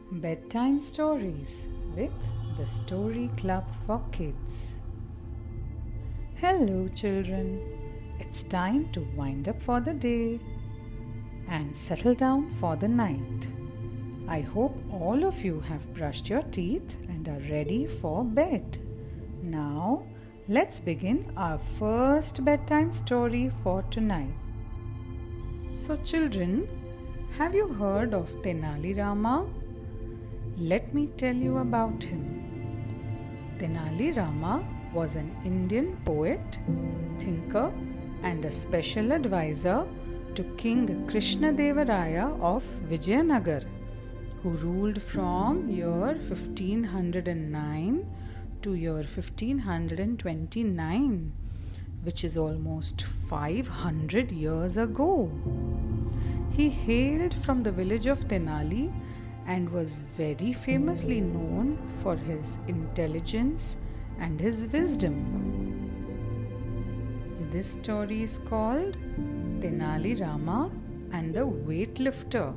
Bedtime Stories with the Story Club for Kids. Hello, children. It's time to wind up for the day and settle down for the night. I hope all of you have brushed your teeth and are ready for bed. Now, let's begin our first bedtime story for tonight. So, children, have you heard of Tenali Rama? Let me tell you about him. Tenali Rama was an Indian poet, thinker, and a special advisor to King Krishnadevaraya of Vijayanagar, who ruled from year 1509 to year 1529, which is almost 500 years ago. He hailed from the village of Tenali and was very famously known for his intelligence and his wisdom. This story is called Tenali Rama and the Weightlifter.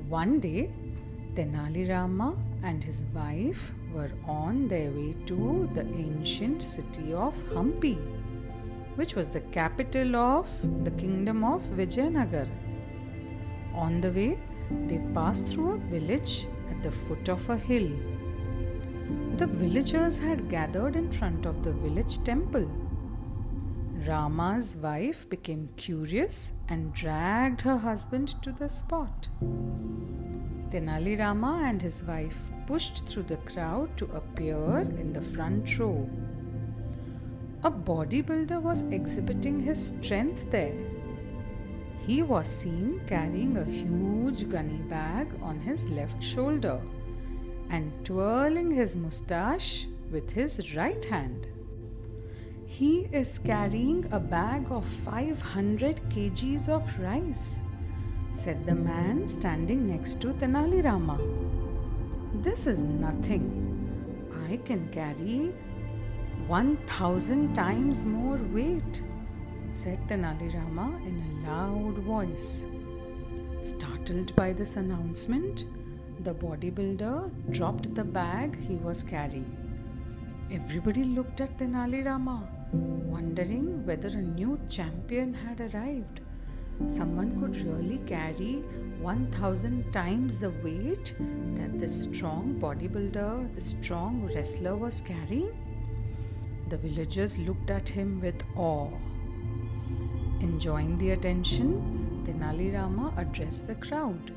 One day, Tenali Rama and his wife were on their way to the ancient city of Hampi, which was the capital of the kingdom of Vijayanagar. On the way, they passed through a village at the foot of a hill. The villagers had gathered in front of the village temple. Rama's wife became curious and dragged her husband to the spot. Tenali Rama and his wife pushed through the crowd to appear in the front row. A bodybuilder was exhibiting his strength there. He was seen carrying a huge gunny bag on his left shoulder and twirling his moustache with his right hand. He is carrying a bag of 500 kgs of rice, said the man standing next to Tenali Rama. This is nothing. I can carry 1,000 times more weight, said Tenali Rama in a loud voice. Startled by this announcement, the bodybuilder dropped the bag he was carrying. Everybody looked at Tenali Rama, wondering whether a new champion had arrived. Someone could really carry 1,000 times the weight that this strong bodybuilder, the strong wrestler was carrying. The villagers looked at him with awe. Enjoying the attention, Tenali Rama addressed the crowd.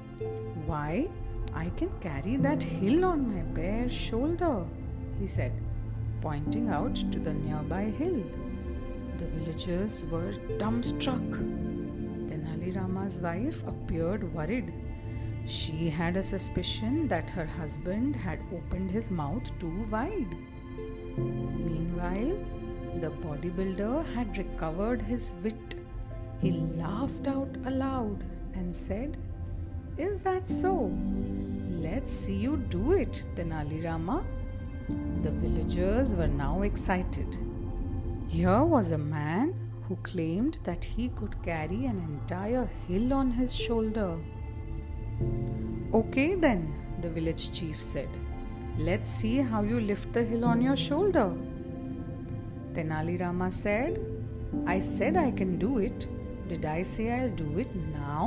Why, I can carry that hill on my bare shoulder, he said, pointing out to the nearby hill. The villagers were dumbstruck. Tenali Rama's wife appeared worried. She had a suspicion that her husband had opened his mouth too wide. Meanwhile, the bodybuilder had recovered his wit. He laughed out aloud and said, "Is that so? Let's see you do it, Tenali Rama." The villagers were now excited. Here was a man who claimed that he could carry an entire hill on his shoulder. "Okay then," the village chief said. "Let's see how you lift the hill on your shoulder." Tenali Rama said, "I said I can do it. Did I say I'll do it now?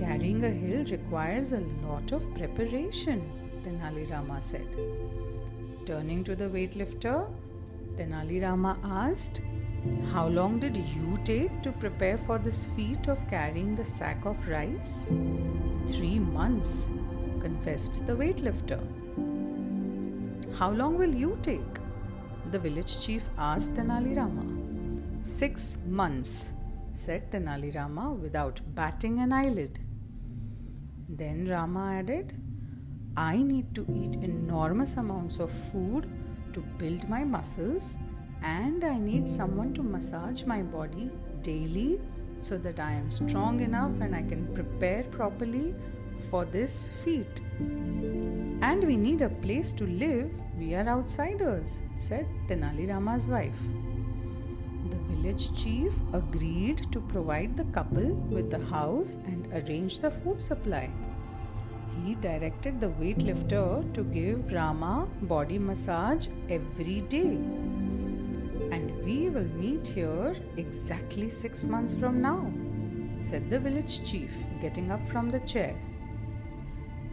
Carrying a hill requires a lot of preparation," Tenali Rama said. Turning to the weightlifter, Tenali Rama asked, "How long did you take to prepare for this feat of carrying the sack of rice?" 3 months, confessed the weightlifter. "How long will you take?" the village chief asked Tenali Rama. 6 months, said Tenali Rama without batting an eyelid. Then Rama added, "I need to eat enormous amounts of food to build my muscles, and I need someone to massage my body daily so that I am strong enough and I can prepare properly for this feat. And we need a place to live. We are outsiders," said Tenali Rama's wife. The village chief agreed to provide the couple with the house and arrange the food supply. he directed the weightlifter to give Rama body massage every day. And we will meet here exactly 6 months from now, said the village chief, getting up from the chair.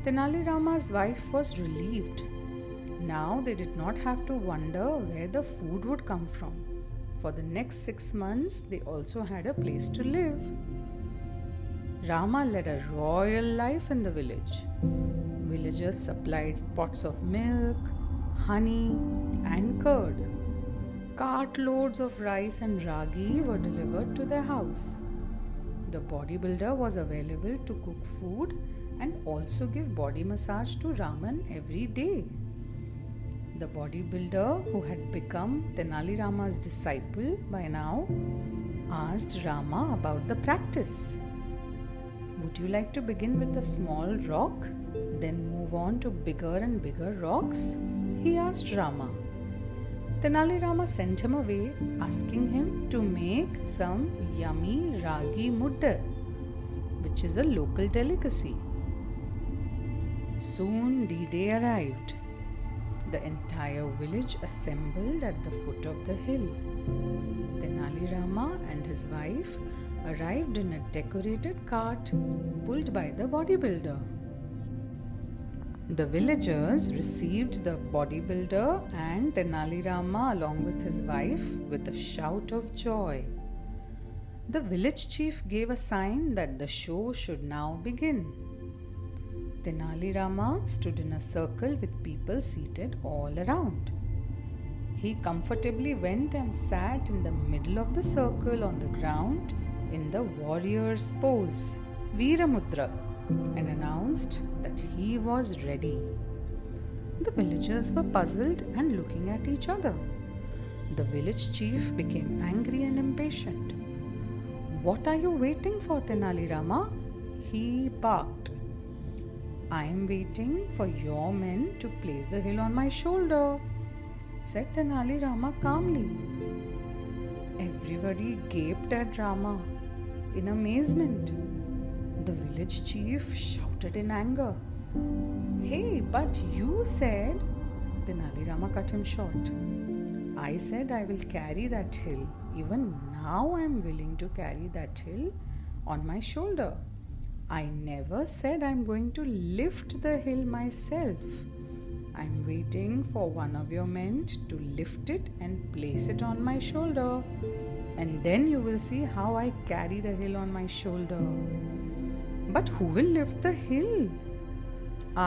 Tenali Rama's wife was relieved. Now they did not have to wonder where the food would come from. For the next 6 months, they also had a place to live. Rama led a royal life in the village. Villagers supplied pots of milk, honey, and curd. Cartloads of rice and ragi were delivered to their house. The bodybuilder was available to cook food and also give body massage to Raman every day. The bodybuilder, who had become Tenali Rama's disciple by now, asked Rama about the practice. Would you like to begin with a small rock, then move on to bigger and bigger rocks? He asked Rama. Tenali Rama sent him away, asking him to make some yummy ragi mudda, which is a local delicacy. Soon D-Day arrived. The entire village assembled at the foot of the hill. Tenali Rama and his wife arrived in a decorated cart pulled by the bodybuilder. The villagers received the bodybuilder and Tenali Rama along with his wife with a shout of joy. The village chief gave a sign that the show should now begin. Tenali Rama stood in a circle with people seated all around. He comfortably went and sat in the middle of the circle on the ground in the warrior's pose, Veeramudra, and announced that he was ready. The villagers were puzzled and looking at each other. The village chief became angry and impatient. "What are you waiting for, Tenali Rama?" he barked. "I am waiting for your men to place the hill on my shoulder," said Tenali Rama calmly. Everybody gaped at Rama in amazement. The village chief shouted in anger. "Hey, but you said..." Tenali Rama cut him short. "I said I will carry that hill. Even now I am willing to carry that hill on my shoulder. I never said I am going to lift the hill myself. I am waiting for one of your men to lift it and place it on my shoulder. And then you will see how I carry the hill on my shoulder." "But who will lift the hill?"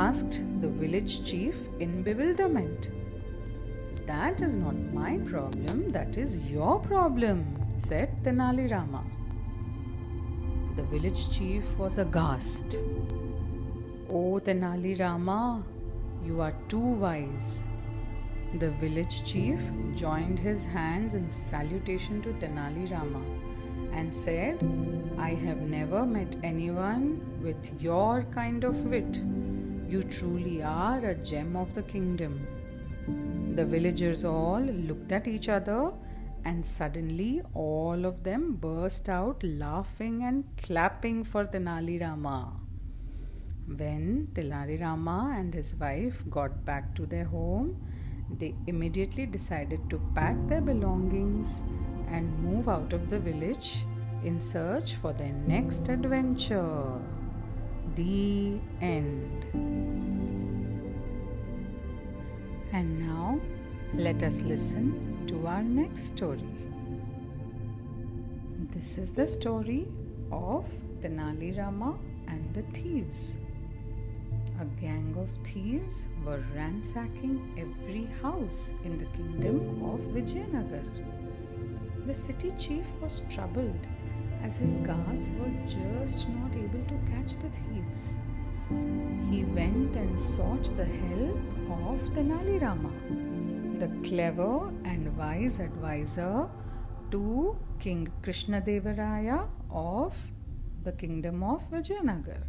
asked the village chief in bewilderment. "That is not my problem, that is your problem," said Tenali Rama. The village chief was aghast. "Oh, Tenali Rama, you are too wise." The village chief joined his hands in salutation to Tenali Rama and said, "I have never met anyone with your kind of wit. You truly are a gem of the kingdom." The villagers all looked at each other, and suddenly all of them burst out laughing and clapping for Tenali Rama. When Tenali Rama and his wife got back to their home, they immediately decided to pack their belongings and move out of the village in search for their next adventure. The end. And now, let us listen to our next story. This is the story of Tenali Rama and the Thieves. A gang of thieves were ransacking every house in the kingdom of Vijayanagar. The city chief was troubled as his guards were just not able to catch the thieves. He went and sought the help of Tenali Rama, the clever and wise advisor to King Krishnadevaraya of the kingdom of Vijayanagar.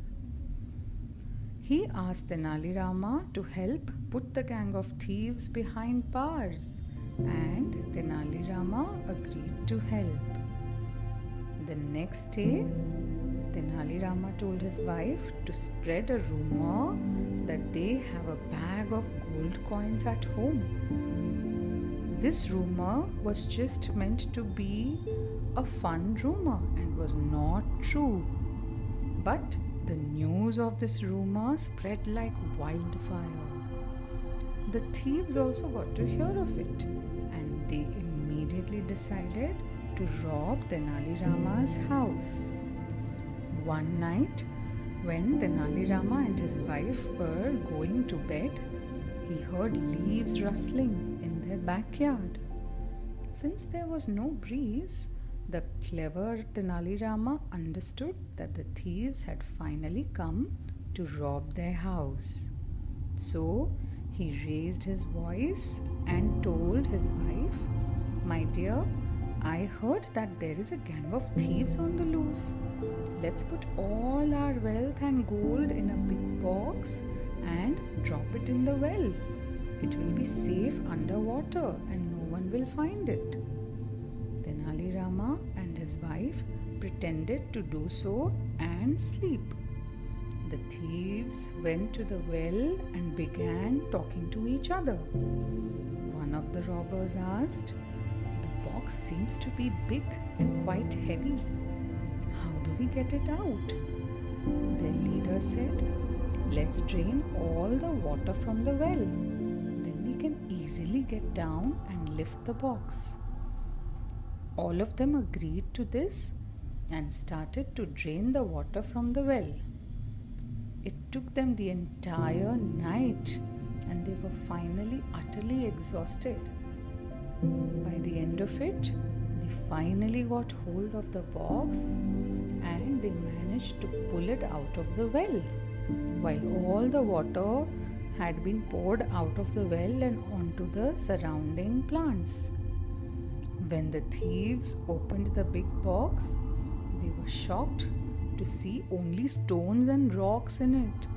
He asked Tenali Rama to help put the gang of thieves behind bars, and Tenali Rama agreed to help. The next day, Tenali Rama told his wife to spread a rumor that they have a bag of gold coins at home. This rumor was just meant to be a fun rumor and was not true. But the news of this rumor spread like wildfire. The thieves also got to hear of it, and they immediately decided to rob Tenali Rama's house. One night, when Tenali Rama and his wife were going to bed, he heard leaves rustling in their backyard. Since there was no breeze, the clever Tenali Rama understood that the thieves had finally come to rob their house. So he raised his voice and told his wife, "My dear, I heard that there is a gang of thieves on the loose. Let's put all our wealth and gold in a big box and drop it in the well. It will be safe underwater and no one will find it." Tenali Rama and his wife pretended to do so and sleep. The thieves went to the well and began talking to each other. One of the robbers asked, "The box seems to be big and quite heavy. How do we get it out?" Their leader said, "Let's drain all the water from the well. Then we can easily get down and lift the box." All of them agreed to this and started to drain the water from the well. It took them the entire night, and they were finally utterly exhausted. By the end of it, they finally got hold of the box and they managed to pull it out of the well, while all the water had been poured out of the well and onto the surrounding plants. When the thieves opened the big box, they were shocked to see only stones and rocks in it.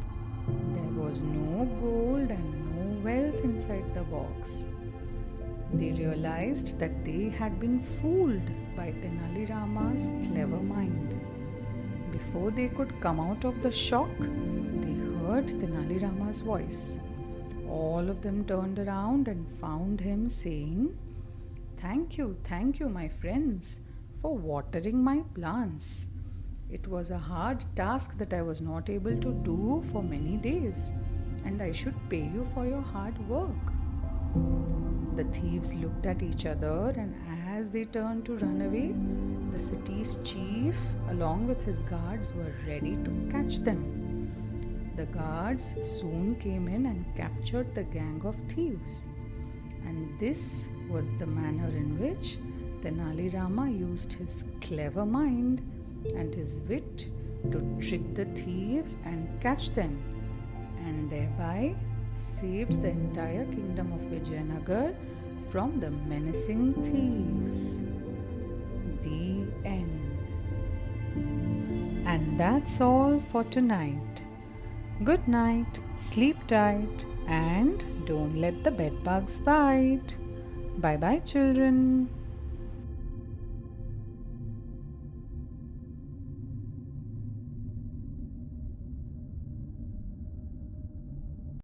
There was no gold and no wealth inside the box. They realized that they had been fooled by Tenali Rama's clever mind. Before they could come out of the shock, they heard Tenali Rama's voice. All of them turned around and found him saying, thank you, my friends, for watering my plants. It was a hard task that I was not able to do for many days, and I should pay you for your hard work." The thieves looked at each other, and as they turned to run away, the city's chief, along with his guards, were ready to catch them. The guards soon came in and captured the gang of thieves. And this was the manner in which Tenali Rama used his clever mind and his wit to trick the thieves and catch them, and thereby saved the entire kingdom of Vijayanagar from the menacing thieves. The end. And that's all for tonight. Good night, sleep tight, and don't let the bed bugs bite. Bye bye, children.